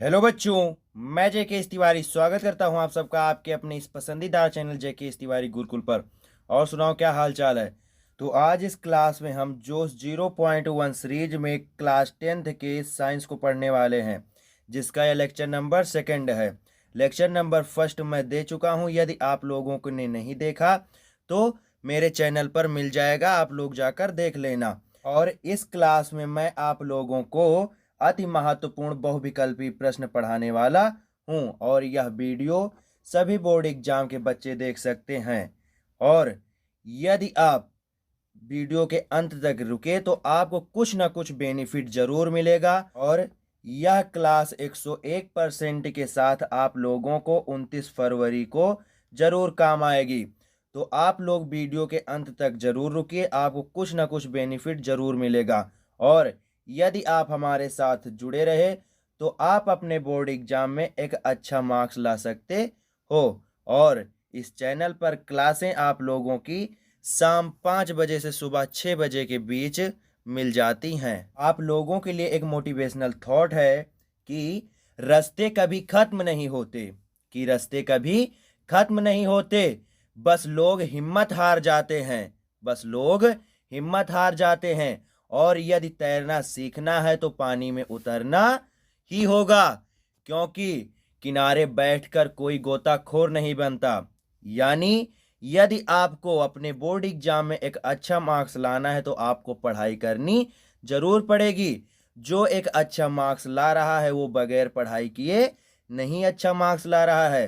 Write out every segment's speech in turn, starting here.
Hello बच्चों, मैं जेके तिवारी स्वागत करता हूं आप सबका आपके अपने इस पसंदीदा चैनल जेके तिवारी गुरुकुल पर। और सुनाओ क्या हाल चाल है। तो आज इस क्लास में हम जोश 0.1 सीरीज में क्लास 10th के साइंस को पढ़ने वाले हैं, जिसका यह लेक्चर नंबर सेकंड है। लेक्चर नंबर फर्स्ट मैं दे चुका हूं। यदि आप लोगों को ने नहीं देखा तो मेरे चैनल पर मिल जाएगा, आप लोग जाकर देख लेना। और इस क्लास में मैं आप लोगों को अति महत्वपूर्ण बहुविकल्पी प्रश्न पढ़ाने वाला हूं, और यह वीडियो सभी बोर्ड एग्जाम के बच्चे देख सकते हैं। और यदि आप वीडियो के अंत तक रुके तो आपको कुछ ना कुछ बेनिफिट जरूर मिलेगा। और यह क्लास 101% के साथ आप लोगों को 29 फरवरी को जरूर काम आएगी। तो आप लोग वीडियो के अंत तक जरूर रुकिए, आपको कुछ ना कुछ बेनिफिट जरूर मिलेगा। और यदि आप हमारे साथ जुड़े रहे तो आप अपने बोर्ड एग्जाम में एक अच्छा मार्क्स ला सकते हो। और इस चैनल पर क्लासें आप लोगों की शाम 5 बजे से सुबह 6 बजे के बीच मिल जाती हैं। आप लोगों के लिए एक मोटिवेशनल थॉट है कि रास्ते कभी खत्म नहीं होते, कि रास्ते कभी खत्म नहीं होते, बस लोग हिम्मत हार जाते हैं, बस लोग हिम्मत हार जाते हैं। और यदि तैरना सीखना है तो पानी में उतरना ही होगा, क्योंकि किनारे बैठकर कोई गोताखोर नहीं बनता। यानी यदि आपको अपने बोर्ड एग्जाम में एक अच्छा मार्क्स लाना है तो आपको पढ़ाई करनी जरूर पड़ेगी। जो एक अच्छा मार्क्स ला रहा है वो बगैर पढ़ाई किए नहीं अच्छा मार्क्स ला रहा है।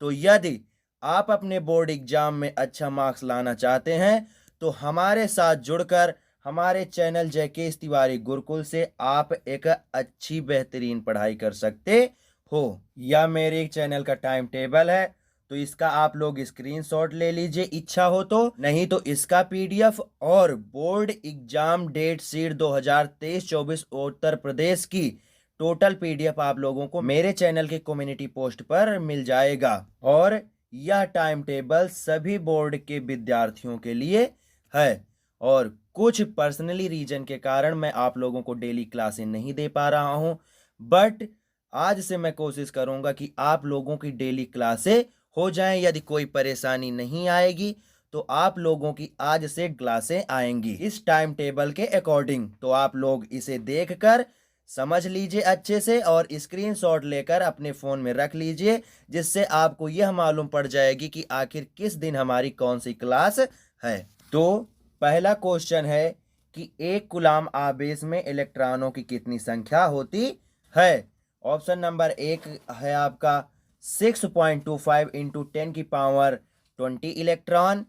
तो यदि आप अपने बोर्ड एग्जाम में अच्छा मार्क्स लाना चाहते हैं तो हमारे साथ जुड़कर हमारे चैनल जेके तिवारी गुरुकुल से आप एक अच्छी बेहतरीन पढ़ाई कर सकते हो। यह मेरे चैनल का टाइम टेबल है, तो इसका आप लोग स्क्रीनशॉट ले लीजिए इच्छा हो तो, नहीं तो इसका पीडीएफ और board exam date sheet 2023-24 Uttar Pradesh की टोटल पीडीएफ आप लोगों को मेरे चैनल के कम्युनिटी पोस्ट पर मिल जाएगा। और यह टाइम टेबल सभी बोर्ड के विद्यार्थियों के लिए है। और कुछ पर्सनली रीजन के कारण मैं आप लोगों को डेली क्लासें नहीं दे पा रहा हूं, बट आज से मैं कोशिश करूंगा कि आप लोगों की डेली क्लासें हो जाएं। यदि कोई परेशानी नहीं आएगी तो आप लोगों की आज से क्लासें आएंगी इस टाइम टेबल के अकॉर्डिंग। तो आप लोग इसे देखकर समझ लीजिए अच्छे से और स्क्रीनशॉट लेकर अपने फ़ोन में रख लीजिए, जिससे आपको यह मालूम पड़ जाएगी कि आखिर किस दिन हमारी कौन सी क्लास है। तो पहला क्वेश्चन है कि एक कूलाम आवेश में इलेक्ट्रॉनों की कितनी संख्या होती है। ऑप्शन नंबर एक है आपका 6.25 इंटू 10 की पावर 20 इलेक्ट्रॉन,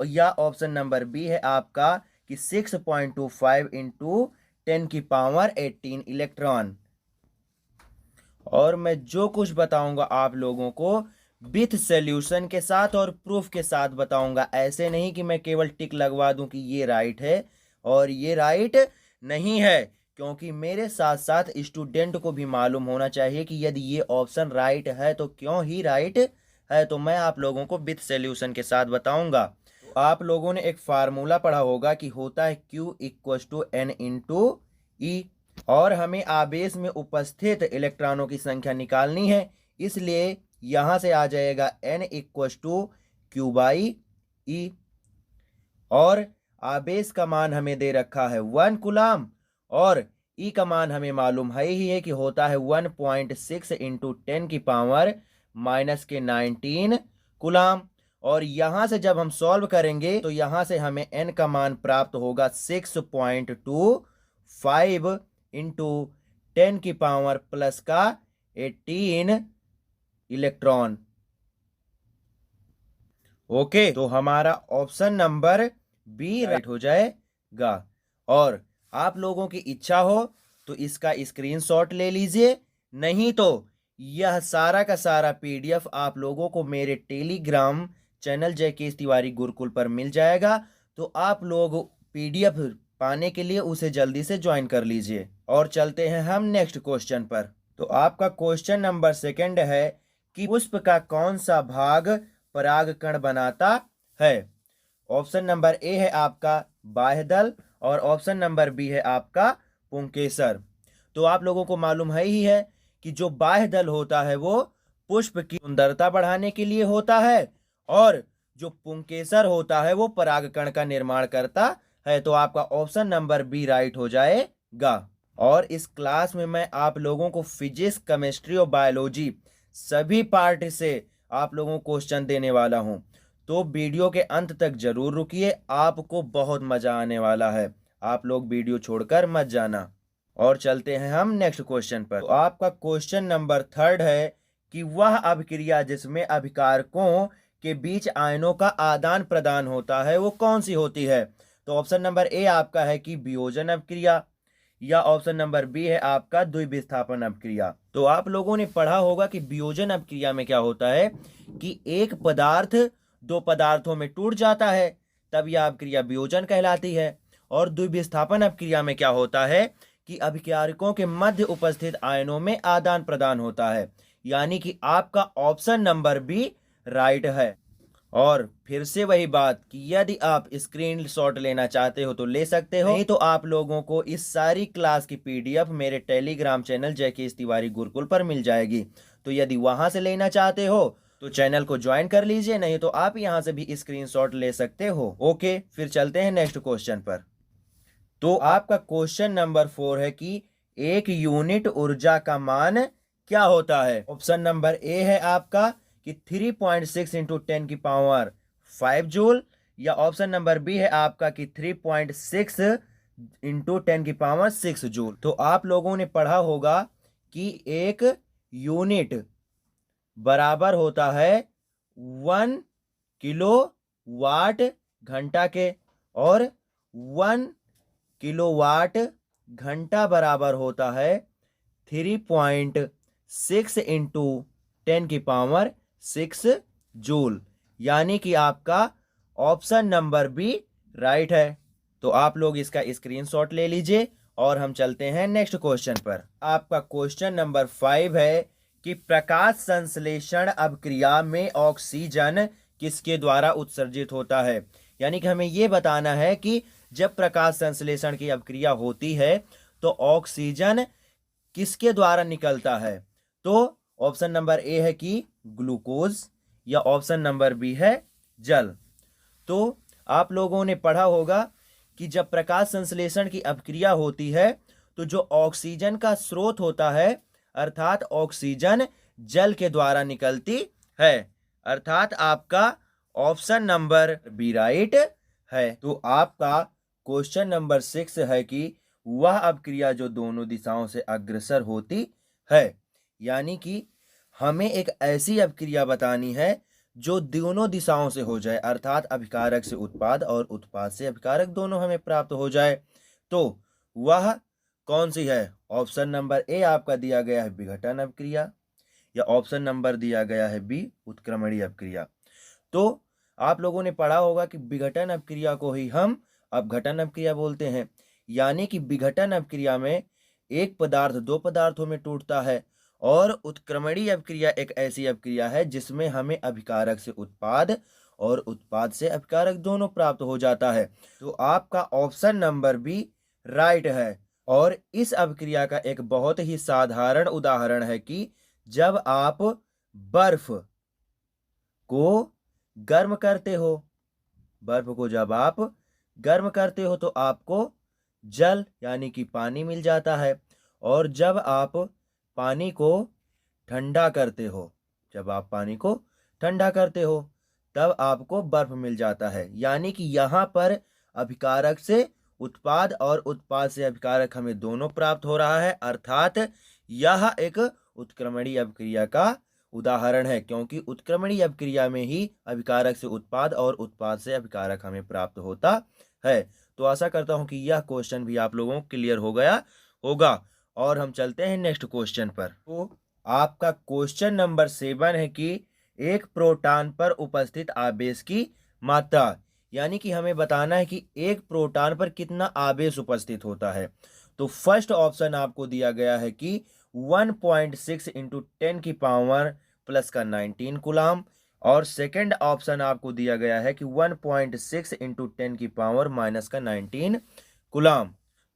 या ऑप्शन नंबर बी है आपका कि 6.25 इंटू 10 की पावर 18 इलेक्ट्रॉन। और मैं जो कुछ बताऊंगा आप लोगों को विथ सॉल्यूशन के साथ और प्रूफ के साथ बताऊंगा। ऐसे नहीं कि मैं केवल टिक लगवा दूं कि ये राइट है और ये राइट नहीं है, क्योंकि मेरे साथ साथ स्टूडेंट को भी मालूम होना चाहिए कि यदि ये ऑप्शन राइट है तो क्यों ही राइट है। तो मैं आप लोगों को विथ सॉल्यूशन के साथ बताऊंगा। आप लोगों ने एक फार्मूला पढ़ा होगा कि होता है Q equal to N into e, और हमें आवेश में उपस्थित इलेक्ट्रॉनों की संख्या निकालनी है। इसलिए यहां से आ जाएगा N equal to Q by e, और आवेश का मान हमें दे रखा है 1 कूलाम, और ई का मान हमें मालूम है ही है कि होता है 1.6 इंटू 10 की पावर माइनस के 19 कूलाम। और यहां से जब हम सॉल्व करेंगे तो यहां से हमें n का मान प्राप्त होगा 6.25 इंटू 10 की पावर प्लस का 18 इलेक्ट्रॉन। ओके, तो हमारा ऑप्शन नंबर बी राइट हो जाएगा। और आप लोगों की इच्छा हो तो इसका स्क्रीनशॉट ले लीजिए, नहीं तो यह सारा का सारा पीडीएफ आप लोगों को मेरे टेलीग्राम चैनल जेके तिवारी गुरुकुल पर मिल जाएगा। तो आप लोग पीडीएफ पाने के लिए उसे जल्दी से ज्वाइन कर लीजिए। और चलते हैं हम नेक्स्ट क्वेश्चन पर। तो आपका क्वेश्चन नंबर सेकंड है कि पुष्प का कौन सा भाग परागकण बनाता है। ऑप्शन नंबर ए है आपका बाह्यदल, और ऑप्शन नंबर बी है आपका पुंकेसर। तो आप लोगों को मालूम है ही है कि जो बाह्य दल होता है वो पुष्प की सुंदरता बढ़ाने के लिए होता है, और जो पुंकेसर होता है वो परागकण का निर्माण करता है। तो आपका ऑप्शन नंबर बी राइट हो जाएगा। और इस क्लास में मैं आप लोगों को फिजिक्स, केमिस्ट्री और बायोलॉजी सभी पार्ट से आप लोगों को क्वेश्चन देने वाला हूं, तो वीडियो के अंत तक जरूर रुकिए, आपको बहुत मजा आने वाला है। आप लोग वीडियो छोड़कर मत जाना। और चलते हैं हम नेक्स्ट क्वेश्चन पर। तो आपका क्वेश्चन नंबर 3 है कि वह अभिक्रिया जिसमें अभिकारकों के बीच आयनों का आदान प्रदान होता है वो कौन सी होती है। तो ऑप्शन नंबर ए आपका है कि वियोजन अभिक्रिया, या ऑप्शन नंबर बी है आपका द्विविस्थापन अभिक्रिया। तो आप लोगों ने पढ़ा होगा कि वियोजन अभिक्रिया में क्या होता है कि एक पदार्थ दो पदार्थों में टूट जाता है, तब यह अभिक्रिया वियोजन कहलाती है। और द्विविस्थापन अभिक्रिया में क्या होता है कि अभिकारकों के मध्य उपस्थित आयनों में आदान प्रदान होता है। यानी कि आपका ऑप्शन नंबर बी राइट है। और फिर से वही बात कि यदि आप स्क्रीनशॉट लेना चाहते हो तो ले सकते हो, नहीं तो आप लोगों को इस सारी क्लास की पीडीएफ मेरे टेलीग्राम चैनल जेके तिवारी गुरुकुल पर मिल जाएगी। तो यदि वहां से लेना चाहते हो तो चैनल को ज्वाइन कर लीजिए, नहीं तो आप यहां से भी स्क्रीनशॉट ले सकते हो। ओके, फिर चलते हैं नेक्स्ट क्वेश्चन पर। तो आपका क्वेश्चन नंबर 4 है कि एक यूनिट ऊर्जा का मान क्या होता है। ऑप्शन नंबर ए है आपका कि 3.6 इंटू 10 की पावर 5 जूल, या ऑप्शन नंबर बी है आपका कि 3.6 इंटू 10 की पावर 6 जूल। तो आप लोगों ने पढ़ा होगा कि एक यूनिट बराबर होता है 1 किलो वाट घंटा के, और 1 किलोवाट घंटा बराबर होता है 3.6 इंटू 10 की पावर 6 जूल। यानी कि आपका ऑप्शन नंबर बी राइट है। तो आप लोग इसका स्क्रीनशॉट ले लीजिए और हम चलते हैं नेक्स्ट क्वेश्चन पर। आपका क्वेश्चन नंबर 5 है कि प्रकाश संश्लेषण अभिक्रिया में ऑक्सीजन किसके द्वारा उत्सर्जित होता है। यानी कि हमें यह बताना है कि जब प्रकाश संश्लेषण की अभिक्रिया होती है तो ऑक्सीजन किसके द्वारा निकलता है। तो ऑप्शन नंबर ए है कि ग्लूकोज, या ऑप्शन नंबर बी है जल। तो आप लोगों ने पढ़ा होगा कि जब प्रकाश संश्लेषण की अभिक्रिया होती है तो जो ऑक्सीजन का स्रोत होता है, अर्थात ऑक्सीजन जल के द्वारा निकलती है। अर्थात आपका ऑप्शन नंबर बी राइट है। तो आपका क्वेश्चन नंबर 6 है कि वह अभिक्रिया जो दोनों दिशाओं से अग्रसर होती है। यानी कि हमें एक ऐसी अभिक्रिया बतानी है जो दोनों दिशाओं से हो जाए, अर्थात अभिकारक से उत्पाद और उत्पाद से अभिकारक दोनों हमें प्राप्त हो जाए। तो वह कौन सी है। ऑप्शन नंबर ए आपका दिया गया है विघटन अभिक्रिया, या ऑप्शन नंबर दिया गया है बी उत्क्रमणीय अभिक्रिया। तो आप लोगों ने पढ़ा होगा कि विघटन अभिक्रिया को ही हम अपघटन अभिक्रिया बोलते हैं। यानी कि विघटन अभिक्रिया में एक पदार्थ दो पदार्थों में टूटता है, और उत्क्रमणीय अभिक्रिया एक ऐसी अभिक्रिया है जिसमें हमें अभिकारक से उत्पाद और उत्पाद से अभिकारक दोनों प्राप्त हो जाता है। तो आपका ऑप्शन नंबर बी राइट है। और इस अभिक्रिया का एक बहुत ही साधारण उदाहरण है कि जब आप बर्फ को गर्म करते हो, बर्फ को जब आप गर्म करते हो तो आपको जल यानी कि पानी मिल जाता है, और जब आप पानी को ठंडा करते हो, जब आप पानी को ठंडा करते हो तब आपको बर्फ मिल जाता है। यानी कि यहाँ पर अभिकारक से उत्पाद और उत्पाद से अभिकारक हमें दोनों प्राप्त हो रहा है, अर्थात यह एक उत्क्रमणीय अभिक्रिया का उदाहरण है, क्योंकि उत्क्रमणीय अभिक्रिया में ही अभिकारक से उत्पाद और उत्पाद से अभिकारक हमें प्राप्त होता है। तो आशा करता हूं कि यह क्वेश्चन भी आप लोगों को क्लियर हो गया होगा। और हम चलते हैं नेक्स्ट क्वेश्चन पर। तो आपका क्वेश्चन नंबर 7 है कि एक प्रोटॉन पर उपस्थित आवेश की मात्रा। यानी कि हमें बताना है कि एक प्रोटॉन पर कितना आवेश उपस्थित होता है। तो फर्स्ट ऑप्शन आपको दिया गया है कि 1.6 इंटू 10 की पावर प्लस का 19 कूलम, और सेकंड ऑप्शन आपको दिया गया है कि 1.6 इंटू 10 की पावर माइनस का 19 कूलम।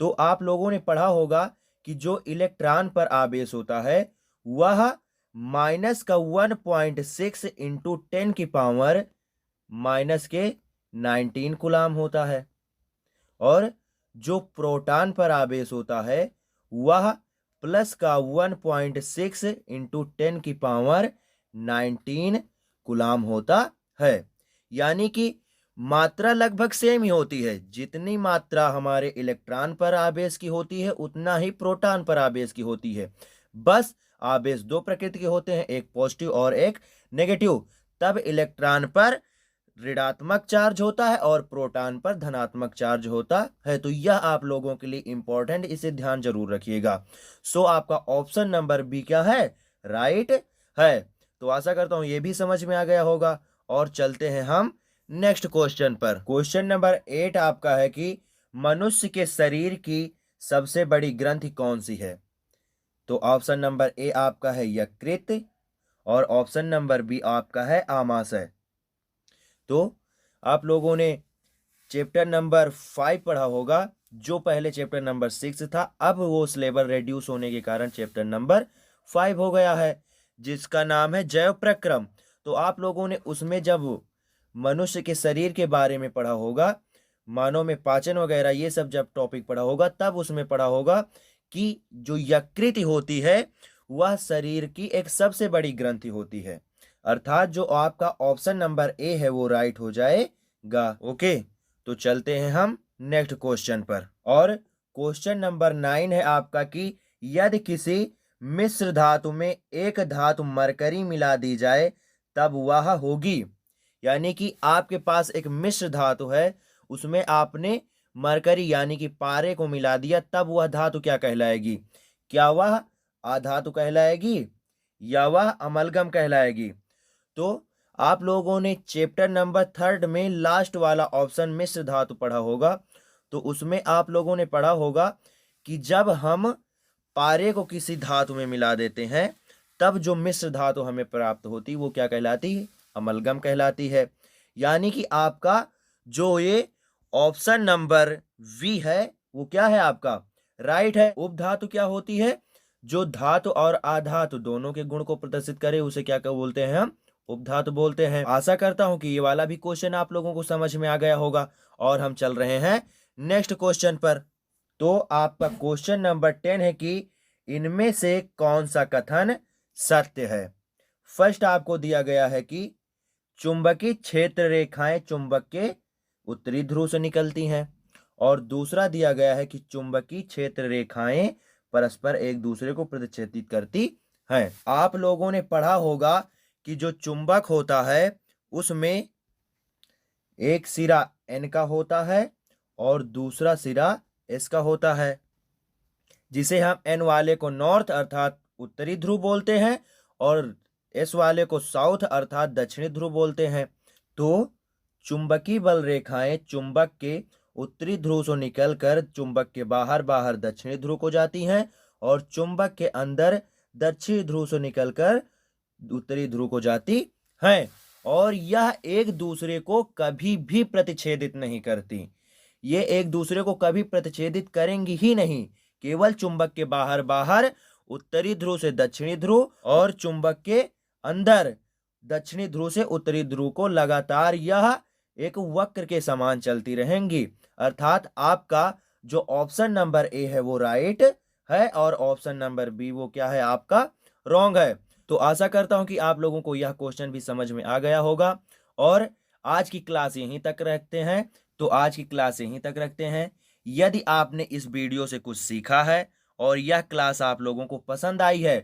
तो आप लोगों ने पढ़ा होगा कि जो इलेक्ट्रॉन पर आवेश होता है वह माइनस का 1.6 इंटू 10 की पावर माइनस के 19 कूलाम होता है। और जो प्रोटॉन पर आवेश होता है वह प्लस का 1.6 इंटू 10 की पावर 19 कूलाम होता है। यानी कि मात्रा लगभग सेम ही होती है। जितनी मात्रा हमारे इलेक्ट्रॉन पर आवेश की होती है उतना ही प्रोटॉन पर आवेश की होती है। बस आवेश दो प्रकृति के होते हैं, एक पॉजिटिव और एक नेगेटिव। तब इलेक्ट्रॉन पर ऋणात्मक चार्ज होता है और प्रोटॉन पर धनात्मक चार्ज होता है। तो यह आप लोगों के लिए इंपॉर्टेंट, इसे ध्यान जरूर रखिएगा। सो आपका ऑप्शन नंबर बी क्या है, राइट है। तो आशा करता हूं ये भी समझ में आ गया होगा। और चलते हैं हम नेक्स्ट क्वेश्चन पर। क्वेश्चन नंबर 8 आपका है कि मनुष्य के शरीर की सबसे बड़ी ग्रंथि कौन सी है। तो ऑप्शन नंबर ए आपका है यकृत और ऑप्शन नंबर बी आपका है आमाशय। तो आप लोगों ने चैप्टर नंबर 5 पढ़ा होगा, जो पहले चैप्टर नंबर 6 था। अब वो सिलेबस रेड्यूस होने के कारण चैप्टर नंबर 5 हो गया है, जिसका नाम है जैव प्रक्रम। तो आप लोगों ने उसमें जब मनुष्य के शरीर के बारे में पढ़ा होगा, मानव में पाचन वगैरह ये सब जब टॉपिक पढ़ा होगा, तब उसमें पढ़ा होगा कि जो यकृत होती है वह शरीर की एक सबसे बड़ी ग्रंथि होती है। अर्थात जो आपका ऑप्शन नंबर ए है वो राइट हो जाएगा। ओके, तो चलते हैं हम नेक्स्ट क्वेश्चन पर। और क्वेश्चन नंबर 9 है आपका कि यदि किसी मिश्र धातु में एक धातु मरकरी मिला दी जाए तब वह होगी। यानी कि आपके पास एक मिश्र धातु है, उसमें आपने मरकरी यानी कि पारे को मिला दिया, तब वह धातु क्या कहलाएगी। क्या वह आधातु कहलाएगी या वह अमलगम कहलाएगी। तो आप लोगों ने चैप्टर नंबर 3 में लास्ट वाला ऑप्शन मिश्र धातु पढ़ा होगा। तो उसमें आप लोगों ने पढ़ा होगा कि जब हम पारे को किसी धातु में मिला देते हैं तब जो मिश्र धातु हमें प्राप्त होती वो क्या कहलाती है, अमलगम कहलाती है। यानी कि आपका जो ये ऑप्शन नंबर वी है वो क्या है, आपका राइट है। उपधातु क्या होती है, जो धातु और आधातु दोनों के गुण को प्रदर्शित करे उसे क्या बोलते हैं, हम उपधातु बोलते हैं। आशा करता हूं कि ये वाला भी क्वेश्चन आप लोगों को समझ में आ गया होगा। और हम चल रहे हैं नेक्स्ट क्वेश्चन पर। तो आपका क्वेश्चन नंबर 10 है कि इनमें से कौन सा कथन सत्य है। फर्स्ट आपको दिया गया है कि चुंबकीय क्षेत्र रेखाएं चुंबक के उत्तरी ध्रुव से निकलती हैं। और दूसरा दिया गया है कि चुंबकीय क्षेत्र रेखाएं परस्पर एक दूसरे को प्रतिच्छेदित करती हैं। आप लोगों ने पढ़ा होगा कि जो चुंबक होता है उसमें एक सिरा N का होता है और दूसरा सिरा S का होता है, जिसे हम N वाले को नॉर्थ अर्थात उत्तरी ध्रुव बोलते हैं और S वाले को साउथ अर्थात दक्षिणी ध्रुव बोलते हैं। तो चुंबकीय बल रेखाएं चुंबक के उत्तरी ध्रुव से निकलकर चुंबक के बाहर बाहर दक्षिणी ध्रुव को जाती हैं और चुंबक के अंदर दक्षिणी ध्रुव से निकलकर उत्तरी ध्रुव को जाती हैं। और यह एक दूसरे को कभी भी प्रतिच्छेदित नहीं करती। ये एक दूसरे को कभी प्रतिच्छेदित करेंगी ही नहीं। केवल चुंबक के बाहर बाहर उत्तरी ध्रुव से दक्षिणी ध्रुव और चुंबक के अंदर दक्षिणी ध्रुव से उत्तरी ध्रुव को लगातार यह एक वक्र के समान चलती रहेंगी। अर्थात आपका जो ऑप्शन नंबर ए है वो राइट है और ऑप्शन नंबर बी वो क्या है, आपका रॉन्ग है। तो आशा करता हूं कि आप लोगों को यह क्वेश्चन भी समझ में आ गया होगा। और आज की क्लास यहीं तक रखते हैं। तो आज की क्लास यहीं तक रखते हैं। यदि आपने इस वीडियो से कुछ सीखा है और यह क्लास आप लोगों को पसंद आई है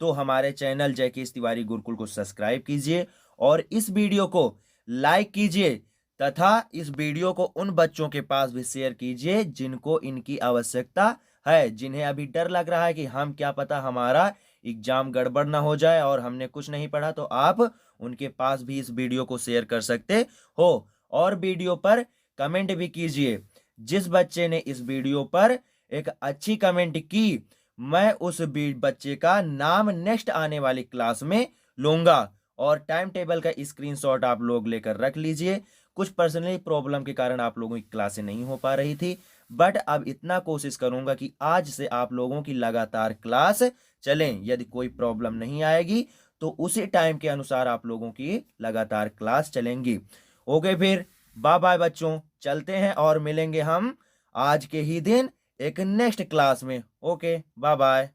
तो हमारे चैनल जयकेश तिवारी गुरुकुल को सब्सक्राइब कीजिए और इस वीडियो को लाइक कीजिए तथा इस वीडियो को उन बच्चों के पास भी शेयर कीजिए जिनको इनकी आवश्यकता है, जिन्हें अभी डर लग रहा है कि हम क्या पता हमारा एग्जाम गड़बड़ ना हो जाए और हमने कुछ नहीं पढ़ा। तो आप उनके पास भी इस वीडियो को शेयर कर सकते हो और वीडियो पर कमेंट भी कीजिए। जिस बच्चे ने इस वीडियो पर एक अच्छी कमेंट की मैं उस बच्चे का नाम नेक्स्ट आने वाली क्लास में लूंगा। और टाइम टेबल का स्क्रीनशॉट आप लोग लेकर रख लीजिए। कुछ पर्सनली प्रॉब्लम के कारण आप लोगों की क्लासें नहीं हो पा रही थी, बट अब इतना कोशिश करूंगा कि आज से आप लोगों की लगातार क्लास चलें। यदि कोई प्रॉब्लम नहीं आएगी तो उसी टाइम के अनुसार आप लोगों की लगातार क्लास चलेंगी। ओके, फिर बाय बाय बच्चों, चलते हैं और मिलेंगे हम आज के ही दिन एक नेक्स्ट क्लास में। Okay, bye bye.